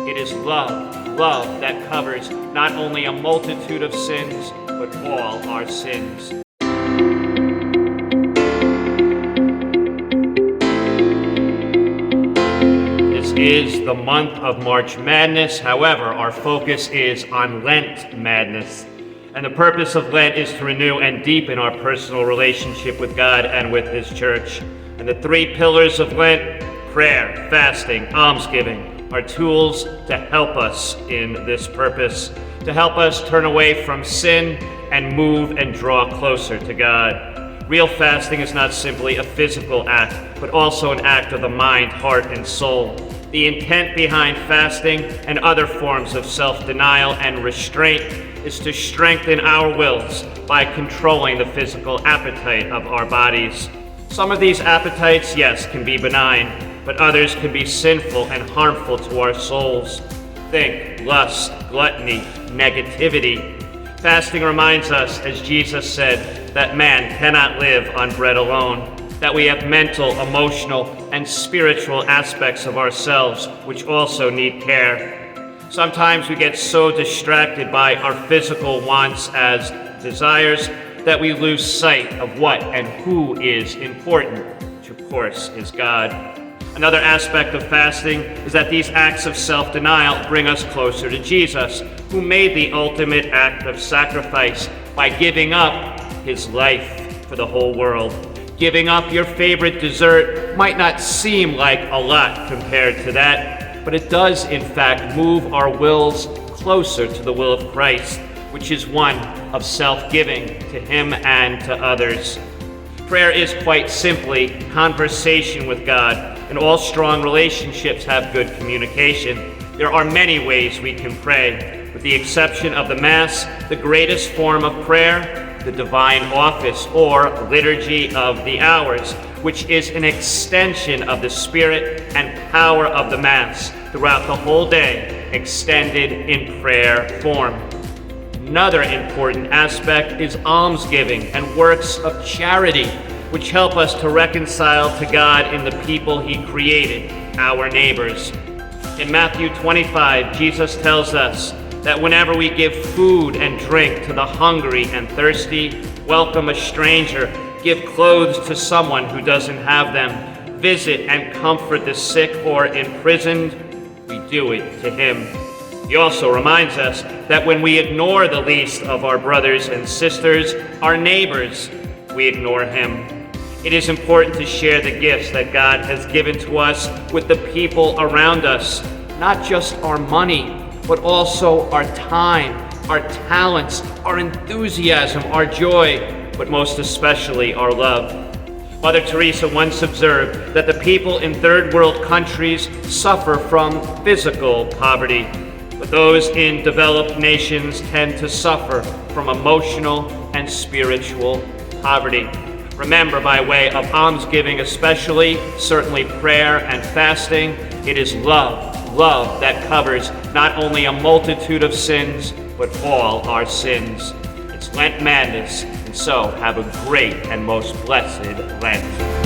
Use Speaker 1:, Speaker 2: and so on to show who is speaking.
Speaker 1: It is love, love that covers not only a multitude of sins, but all our sins. This is the month of March Madness. However, our focus is on Lent Madness. And the purpose of Lent is to renew and deepen our personal relationship with God and with His church. And the three pillars of Lent, prayer, fasting, almsgiving, are tools to help us in this purpose, to help us turn away from sin and move and draw closer to God. Real fasting is not simply a physical act, but also an act of the mind, heart, and soul. The intent behind fasting and other forms of self-denial and restraint is to strengthen our wills by controlling the physical appetite of our bodies. Some of these appetites, yes, can be benign, but others can be sinful and harmful to our souls. Think lust, gluttony, negativity. Fasting reminds us, as Jesus said, that man cannot live on bread alone, that we have mental, emotional, and spiritual aspects of ourselves which also need care. Sometimes we get so distracted by our physical wants as desires that we lose sight of what and who is important, which of course is God. Another aspect of fasting is that these acts of self-denial bring us closer to Jesus, who made the ultimate act of sacrifice by giving up His life for the whole world. Giving up your favorite dessert might not seem like a lot compared to that, but it does in fact move our wills closer to the will of Christ, which is one of self-giving to Him and to others. Prayer is quite simply conversation with God, and all strong relationships have good communication. There are many ways we can pray. With the exception of the Mass, the greatest form of prayer, the Divine Office, or Liturgy of the Hours, which is an extension of the spirit and power of the Mass throughout the whole day, extended in prayer form. Another important aspect is almsgiving and works of charity, which help us to reconcile to God in the people He created, our neighbors. In Matthew 25, Jesus tells us that whenever we give food and drink to the hungry and thirsty, welcome a stranger, give clothes to someone who doesn't have them, visit and comfort the sick or imprisoned, we do it to Him. He also reminds us that when we ignore the least of our brothers and sisters, our neighbors, we ignore Him. It is important to share the gifts that God has given to us with the people around us, not just our money, but also our time, our talents, our enthusiasm, our joy, but most especially our love. Mother Teresa once observed that the people in third world countries suffer from physical poverty, but those in developed nations tend to suffer from emotional and spiritual poverty. Remember, by way of almsgiving especially, certainly prayer and fasting, it is love that covers not only a multitude of sins, but all our sins. It's Lent Madness, and so have a great and most blessed Lent.